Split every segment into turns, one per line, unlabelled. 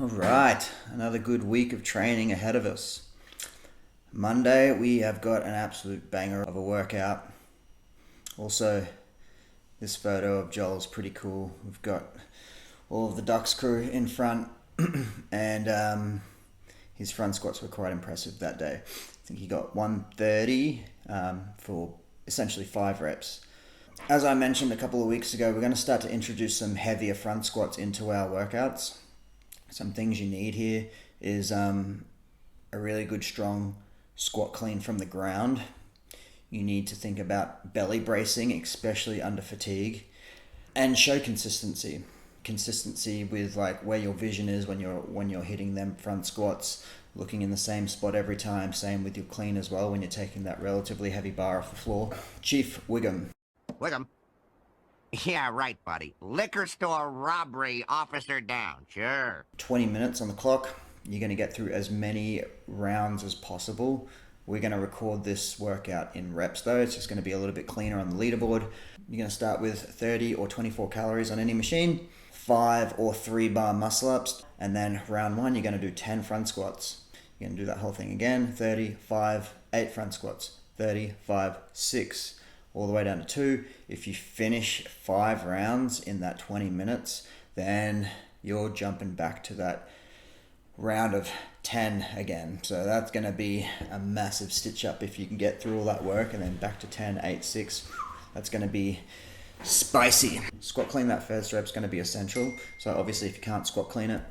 All right, another good week of training ahead of us. Monday, we have got an absolute banger of a workout. Also, this photo of Joel's pretty cool. We've got all of the Ducks crew in front, and his front squats were quite impressive that day. I think he got 130 for essentially 5 reps. As I mentioned a couple of weeks ago, we're going to start to introduce some heavier front squats into our workouts. Some things you need here is a really good strong squat clean from the ground. You need to think about belly bracing, especially under fatigue, and show consistency. Consistency with like where your vision is when you're hitting them front squats, looking in the same spot every time. Same with your clean as well when you're taking that relatively heavy bar off the floor. Chief Wiggum.
Wiggum? Yeah, right, buddy. Liquor store robbery officer down, sure.
20 minutes on the clock. You're going to get through as many rounds as possible. We're going to record this workout in reps though. It's just going to be a little bit cleaner on the leaderboard. You're going to start with 30 or 24 calories on any machine, 5 or 3 bar muscle ups, and then round 1 you're going to do 10 front squats. You're going to do that whole thing again, 30, 5, 8 front squats, 30, 5, 6. All the way down to 2. If you finish 5 rounds in that 20 minutes, then you're jumping back to that round of 10 again. So that's going to be a massive stitch up if you can get through all that work, and then back to 10, 8, 6. That's going to be spicy. Squat clean that first rep's going to be essential. So obviously if you can't squat clean it,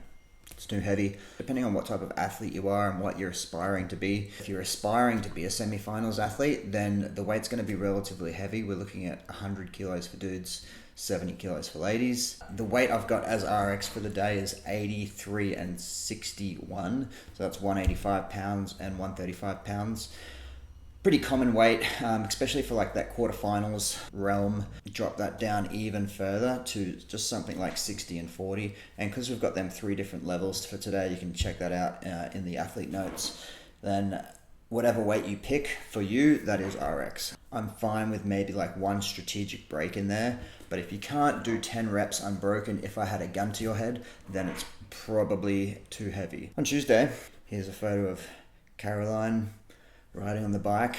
it's too heavy. Depending on what type of athlete you are and what you're aspiring to be. If you're aspiring to be a semi-finals athlete, then the weight's going to be relatively heavy. We're looking at 100 kilos for dudes, 70 kilos for ladies. The weight I've got as RX for the day is 83 and 61. So that's 185 pounds and 135 pounds. Pretty common weight, especially for like that quarterfinals realm. Drop that down even further to just something like 60 and 40. And because we've got them 3 different levels for today, you can check that out in the athlete notes. Then whatever weight you pick for you, that is RX. I'm fine with maybe like 1 strategic break in there, but if you can't do 10 reps unbroken, if I had a gun to your head, then it's probably too heavy. On Tuesday, here's a photo of Caroline riding on the bike.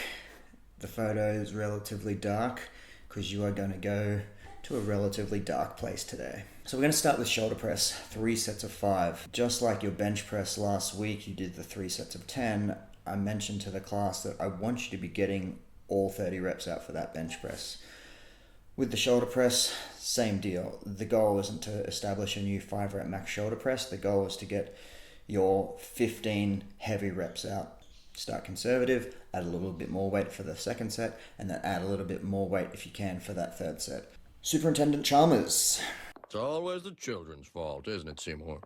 The photo is relatively dark because you are going to go to a relatively dark place today. So we're going to start with shoulder press, 3 sets of 5. Just like your bench press last week, you did the 3 sets of 10. I mentioned to the class that I want you to be getting all 30 reps out for that bench press. With the shoulder press, same deal. The goal isn't to establish a new 5 rep max shoulder press. The goal is to get your 15 heavy reps out. Start conservative, add a little bit more weight for the second set, and then add a little bit more weight if you can for that third set. Superintendent Chalmers.
It's always the children's fault, isn't it, Seymour?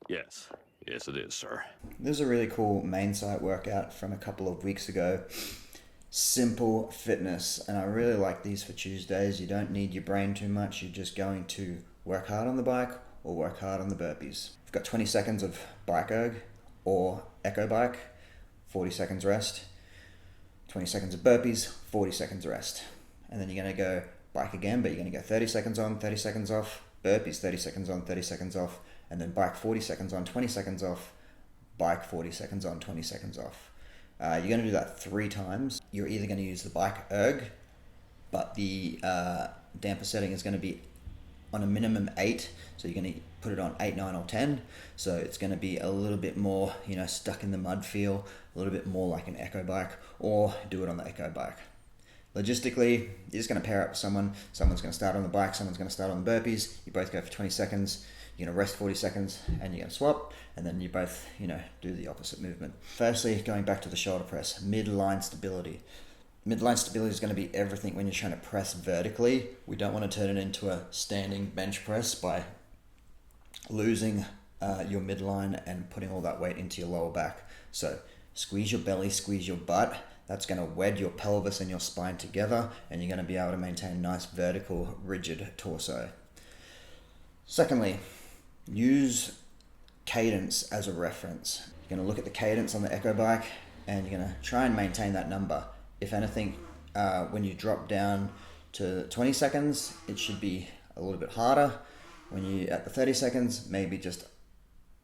Yes. Yes, it is, sir.
There's a really cool main site workout from a couple of weeks ago. Simple fitness, and I really like these for Tuesdays. You don't need your brain too much. You're just going to work hard on the bike or work hard on the burpees. We've got 20 seconds of bike erg or echo bike. 40 seconds rest, 20 seconds of burpees, 40 seconds rest. And then you're going to go bike again, but you're going to go 30 seconds on, 30 seconds off, burpees 30 seconds on, 30 seconds off, and then bike 40 seconds on, 20 seconds off, bike 40 seconds on, 20 seconds off. You're going to do that 3 times. You're either going to use the bike erg, but the damper setting is going to be on a minimum 8, so you're going to put it on 8, 9 or 10, so it's going to be a little bit more, stuck in the mud feel, a little bit more like an echo bike, or do it on the echo bike. Logistically, you're just going to pair up with someone's going to start on the bike, someone's going to start on the burpees, you both go for 20 seconds, you're going to rest 40 seconds, and you're going to swap, and then you both, do the opposite movement. Firstly, going back to the shoulder press, midline stability. Midline stability is going to be everything when you're trying to press vertically. We don't want to turn it into a standing bench press by losing your midline and putting all that weight into your lower back. So squeeze your belly, squeeze your butt. That's going to wed your pelvis and your spine together, and you're going to be able to maintain a nice vertical, rigid torso. Secondly, use cadence as a reference. You're going to look at the cadence on the echo bike, and you're going to try and maintain that number. If anything, when you drop down to 20 seconds, it should be a little bit harder. When you at the 30 seconds, maybe just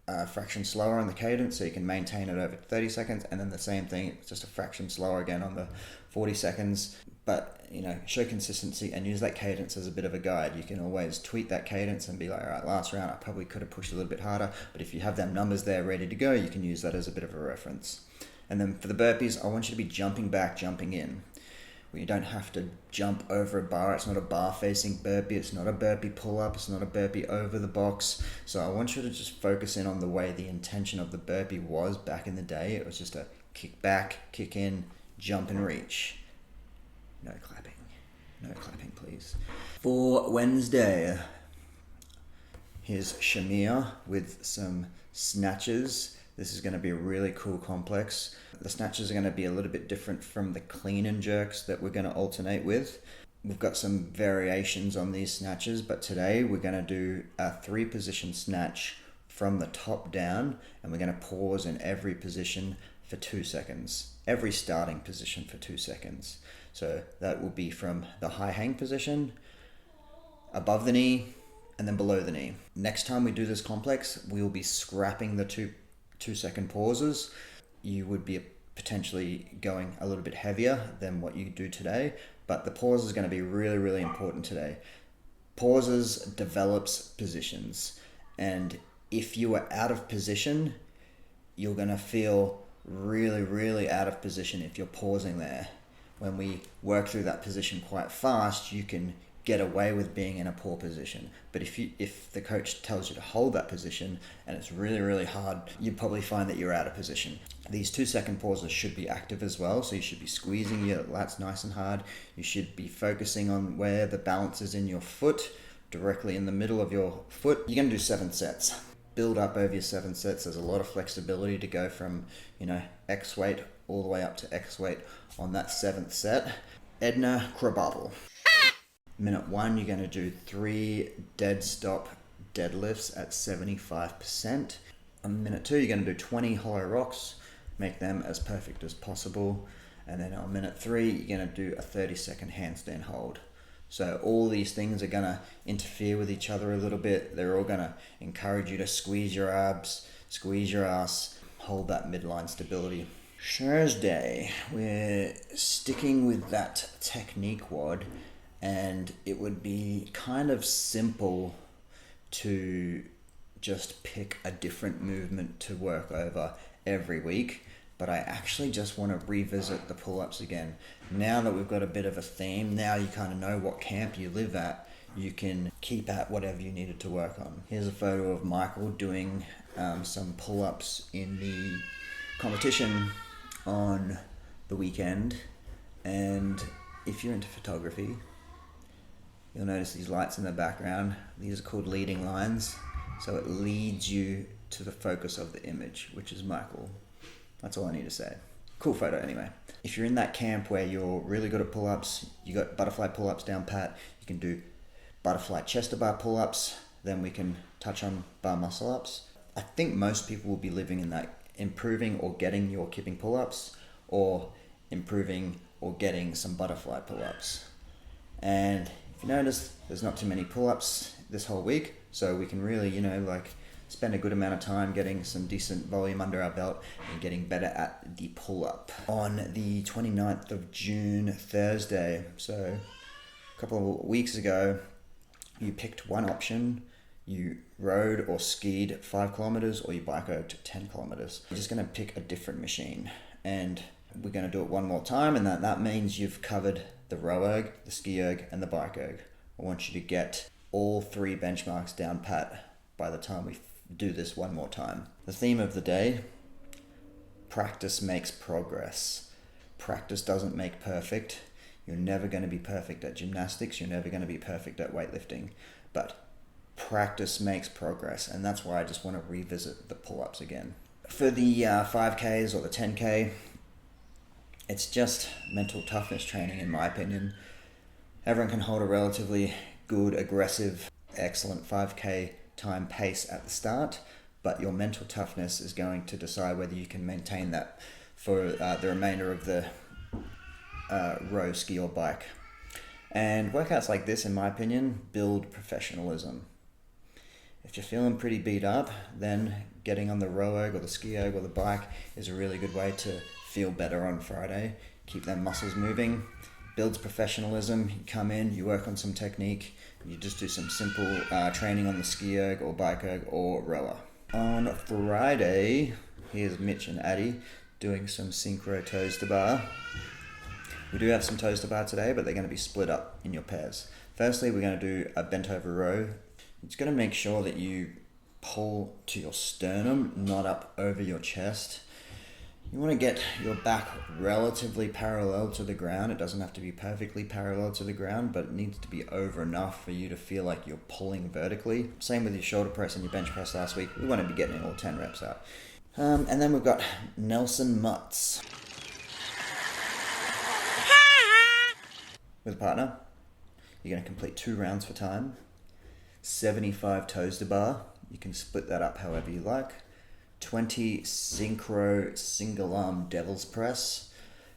a fraction slower on the cadence, so you can maintain it over 30 seconds, and then the same thing, just a fraction slower again on the 40 seconds. But, show consistency and use that cadence as a bit of a guide. You can always tweak that cadence and be like, all right, last round I probably could have pushed a little bit harder, but if you have them numbers there ready to go, you can use that as a bit of a reference. And then for the burpees, I want you to be jumping back, jumping in. You don't have to jump over a bar. It's not a bar facing burpee. It's not a burpee pull up. It's not a burpee over the box. So I want you to just focus in on the way the intention of the burpee was back in the day. It was just a kick back, kick in, jump and reach. No clapping. No clapping, please. For Wednesday, here's Shamir with some snatches. This is going to be a really cool complex. The snatches are going to be a little bit different from the clean and jerks that we're going to alternate with. We've got some variations on these snatches, but today we're going to do a 3-position snatch from the top down, and we're going to pause in every position for 2 seconds. Every starting position for 2 seconds. So that will be from the high hang position, above the knee, and then below the knee. Next time we do this complex, we will be scrapping the 2-second pauses. You would be potentially going a little bit heavier than what you do today, but the pause is going to be really, really important today. Pauses develops positions, and if you are out of position, you're going to feel really, really out of position if you're pausing there. When we work through that position quite fast, you can get away with being in a poor position. But if the coach tells you to hold that position and it's really, really hard, you probably find that you're out of position. These 2-second pauses should be active as well, so you should be squeezing your lats nice and hard. You should be focusing on where the balance is in your foot, directly in the middle of your foot. You're going to do 7 sets. Build up over your 7 sets. There's a lot of flexibility to go from, X weight all the way up to X weight on that 7th set. Edna Krabappel. Minute 1, you're going to do 3 dead stop deadlifts at 75%. On minute 2, you're going to do 20 hollow rocks, make them as perfect as possible. And then on minute 3, you're going to do a 30-second handstand hold. So all these things are going to interfere with each other a little bit. They're all going to encourage you to squeeze your abs, squeeze your ass, hold that midline stability. Thursday, we're sticking with that technique WOD. And it would be kind of simple to just pick a different movement to work over every week, but I actually just want to revisit the pull-ups again. Now that we've got a bit of a theme, now you kind of know what camp you live at, you can keep at whatever you needed to work on. Here's a photo of Michael doing some pull-ups in the competition on the weekend, and if you're into photography, you'll notice these lights in the background. These are called leading lines. So it leads you to the focus of the image, which is Michael. That's all I need to say. Cool photo anyway. If you're in that camp where you're really good at pull-ups, you got butterfly pull-ups down pat, you can do butterfly chest to bar pull-ups, then we can touch on bar muscle ups. I think most people will be living in that, improving or getting your kipping pull-ups, or improving or getting some butterfly pull-ups. And if you notice, there's not too many pull-ups this whole week, so we can really, spend a good amount of time getting some decent volume under our belt and getting better at the pull-up. On the 29th of June, Thursday, so a couple of weeks ago, you picked one option. You rode or skied 5 kilometers, or you bike-erged 10 kilometers. You're just going to pick a different machine, and we're going to do it one more time, and that means you've covered the row erg, the ski erg, and the bike erg. I want you to get all 3 benchmarks down pat by the time we do this one more time. The theme of the day: practice makes progress. Practice doesn't make perfect. You're never going to be perfect at gymnastics. You're never going to be perfect at weightlifting. But practice makes progress, and that's why I just want to revisit the pull-ups again. For the 5Ks or the 10K, it's just mental toughness training, in my opinion. Everyone can hold a relatively good, aggressive, excellent 5K time pace at the start, but your mental toughness is going to decide whether you can maintain that for the remainder of the row, ski, or bike. And workouts like this, in my opinion, build professionalism. If you're feeling pretty beat up, then getting on the row erg or the ski erg or the bike is a really good way to feel better on Friday. Keep them muscles moving, builds professionalism. You come in, you work on some technique, you just do some simple training on the ski erg or bike erg or rower. On Friday, here's Mitch and Addie doing some synchro toes to bar. We do have some toes to bar today, but they're going to be split up in your pairs. Firstly, we're going to do a bent over row. It's going to make sure that you pull to your sternum, not up over your chest. You want to get your back relatively parallel to the ground. It doesn't have to be perfectly parallel to the ground, but it needs to be over enough for you to feel like you're pulling vertically. Same with your shoulder press and your bench press last week. We want to be getting all 10 reps out. And then we've got Nelson Mutts. With a partner, you're going to complete 2 rounds for time. 75 toes to bar. You can split that up however you like. 20 synchro single arm devil's press.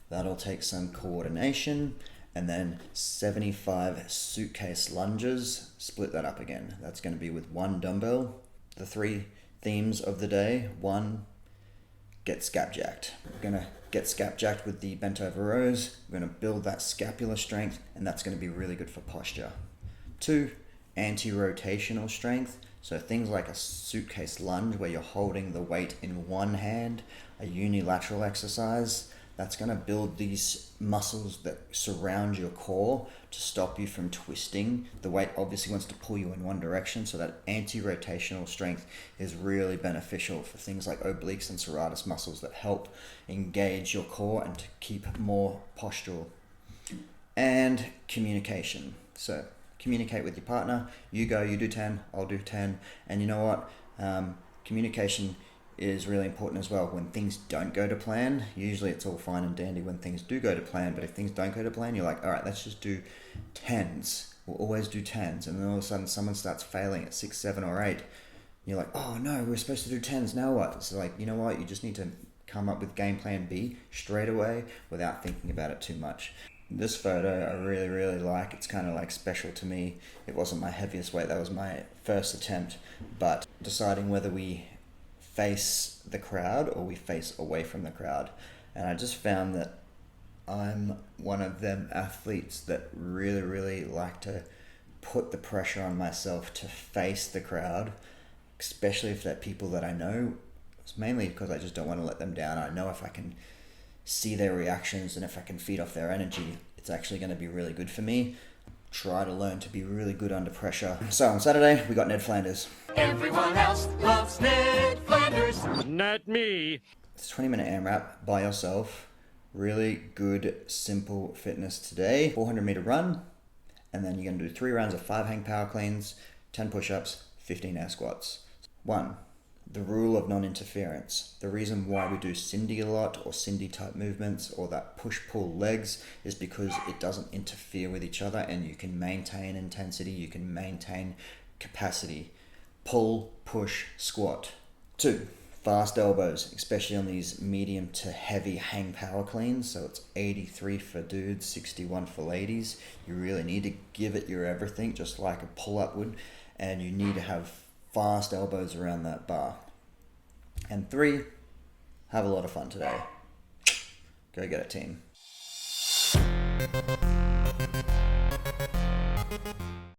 That'll take some coordination. And then 75 suitcase lunges. Split that up again. That's going to be with 1 dumbbell. The 3 themes of the day. 1, get scapjacked. We're going to get scapjacked with the bent over rows. We're going to build that scapular strength, and that's going to be really good for posture. 2, anti-rotational strength. So things like a suitcase lunge where you're holding the weight in one hand, a unilateral exercise, that's going to build these muscles that surround your core to stop you from twisting. The weight obviously wants to pull you in one direction, so that anti-rotational strength is really beneficial for things like obliques and serratus muscles that help engage your core and to keep more postural. And communication. So communicate with your partner. You go, you do 10, I'll do 10. And you know what? Communication is really important as well. When things don't go to plan, usually it's all fine and dandy when things do go to plan, but if things don't go to plan, you're like, all right, let's just do 10s. We'll always do 10s. And then all of a sudden someone starts failing at 6, 7, or 8. You're like, oh no, we're supposed to do 10s, now what? It's like, you know what? You just need to come up with game plan B straight away without thinking about it too much. This photo I really, really like. It's kind of like special to me. It wasn't my heaviest weight. That was my first attempt. But deciding whether we face the crowd or we face away from the crowd. And I just found that I'm one of them athletes that really, really like to put the pressure on myself to face the crowd, especially if they're people that I know. It's mainly because I just don't want to let them down. I know if I can see their reactions and if I can feed off their energy, it's actually going to be really good for me. Try to learn to be really good under pressure. So on Saturday, we got Ned Flanders.
Everyone else loves Ned Flanders.
Not me.
It's a 20-minute AMRAP by yourself. Really good, simple fitness today. 400-meter run, and then you're going to do 3 rounds of 5 hang power cleans, 10 push-ups, 15 air squats. 1. The rule of non-interference. The reason why we do Cindy a lot, or Cindy type movements, or that push-pull legs, is because it doesn't interfere with each other and you can maintain intensity, you can maintain capacity. Pull, push, squat. 2. Fast elbows, especially on these medium to heavy hang power cleans. So it's 83 for dudes, 61 for ladies. You really need to give it your everything, just like a pull-up would, and you need to have fast elbows around that bar. And 3, have a lot of fun today. Go get it, team.